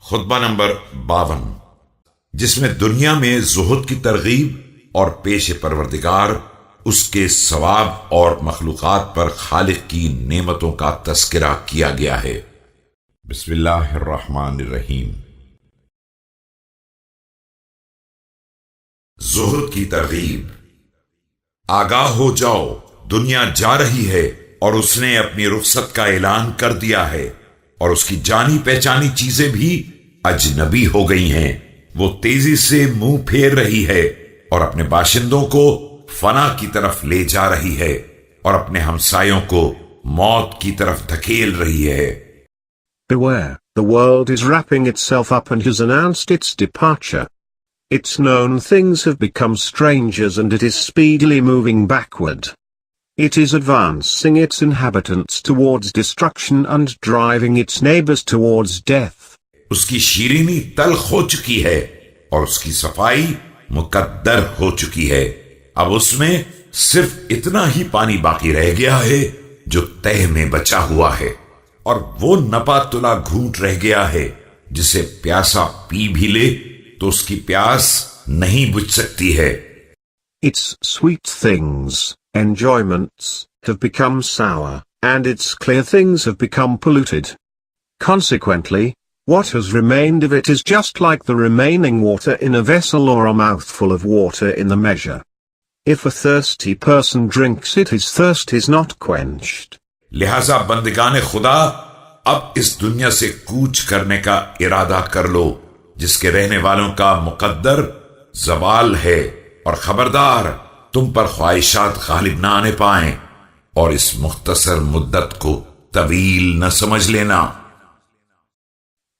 खुतबा number 52, जिसमें दुनिया में जुहद की तरगीब और पेश परवरदिगार उसके सवाब और मखलूकात पर खालिक की नेमतों का तस्करा किया गया है। बिस्मिल्लाहिर्रहमानिर्रहीम। जुहद की तरगीब। आगाह हो जाओ, दुनिया जा रही है और उसने अपनी रुखसत का ऐलान कर दिया है और उसकी जानी पहचानी चीजें भी अजनबी हो गई हैं। वो तेजी से मुंह फेर रही है और अपने बाशिंदों को फना की तरफ ले जा रही है और अपने हमसायों को मौत की तरफ धकेल रही है। Beware, the world is wrapping itself up and has announced its departure. Its known things have become strangers and it is speedily moving backward. It is advancing its inhabitants towards destruction and driving its neighbors towards death. उसकी शीरीनी तल्ख हो चुकी है और उसकी सफाई मुकद्दर हो चुकी है। अब उसमें सिर्फ इतना ही पानी बाकी रह गया है जो तह में बचा हुआ है, और वो नपा तुला घूंट रह गया है जिसे प्यासा पी भी ले तो उसकी प्यास नहीं बुझ सकती है। Its sweet things, enjoyments, have become sour, and its clear things have become polluted. Consequently, what has remained of it is just like the remaining water in a vessel or a mouthful of water in the measure. If a thirsty person drinks it, his thirst is not quenched. लिहाजा बंदिगाने खुदा, अब इस दुनिया से कूच करने का इरादा कर लो जिसके रहने वालों का मुकद्दर ज़वाल है, और खबरदार तुम पर ख्वाहिशात गालिब ना आने पाएं और इस मुख्तसर मुद्दत को तवील न समझ लेना।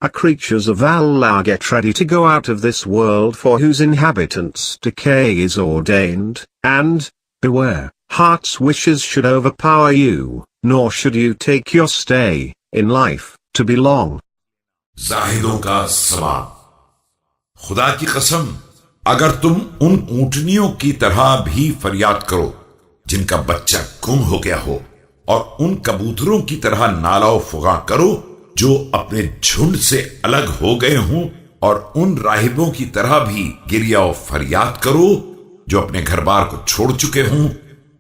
A creatures of Allah, get ready to go out of this world for whose inhabitants decay is ordained, and, beware, heart's wishes should overpower you, nor should you take your stay in life to be long. जाहिदों का सवाब। खुदा की कसम, अगर तुम उन ऊंटनियों की तरह भी फरियाद करो जिनका बच्चा गुम हो गया हो, और उन कबूतरों की तरह नालाओ फुगा करो जो अपने झुंड से अलग हो गए हों, और उन राहिबों की तरह भी गिरिया और फरियाद करो जो अपने घर बार को छोड़ चुके हों,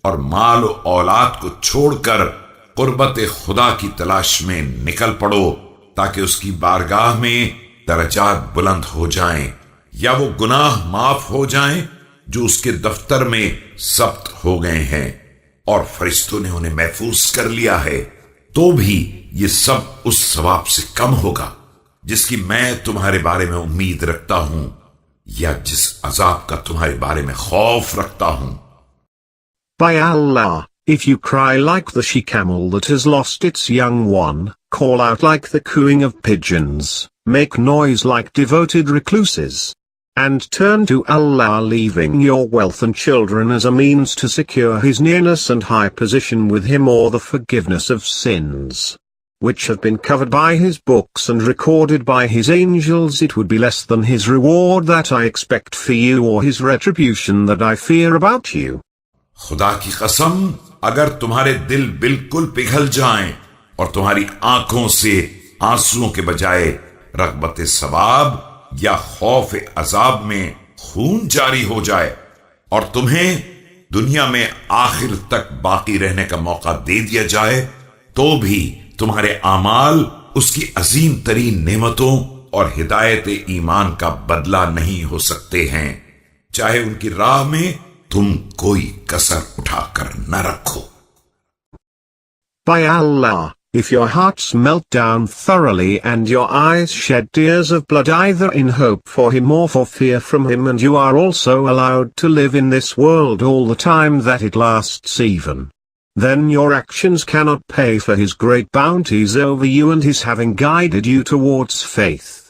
और माल और औलाद को छोड़कर कुर्बत खुदा की तलाश में निकल पड़ो ताकि उसकी बारगाह में दरजात बुलंद हो जाएं, या वो गुनाह माफ हो जाएं जो उसके दफ्तर में सब्त हो गए हैं और फरिश्तों ने उन्हें महफूज कर लिया है। तो भी ये सब उस सवाब से कम होगा जिसकी मैं तुम्हारे बारे में उम्मीद रखता हूं, या जिस अजाब का तुम्हारे बारे में खौफ रखता हूं। By Allah, if you cry like the she-camel that has lost its young one, call out like the cooing of pigeons, make noise like devoted recluses, and turn to Allah, leaving your wealth and children as a means to secure His nearness and high position with Him, or the forgiveness of sins, which have been covered by His books and recorded by His angels, it would be less than His reward that I expect for you, or His retribution that I fear about you. खुदा की कसम, अगर तुम्हारे दिल बिल्कुल पिघल जाएं और तुम्हारी आंखों से आंसुओं के बजाय रग़बत सवाब या खौफ अजाब में खून जारी हो जाए, और तुम्हें दुनिया में आखिर तक बाकी रहने का मौका दे दिया जाए, तो भी तुम्हारे आमाल उसकी अजीम तरीन नेमतों और हिदायत ईमान का बदला नहीं हो सकते हैं, चाहे उनकी राह में तुम कोई कसर उठाकर न रखो। By Allah, if your hearts melt down thoroughly and your eyes shed tears of blood either in hope for Him or for fear from Him, and you are also allowed to live in this world all the time that it lasts even, then your actions cannot pay for His great bounties over you and His having guided you towards faith.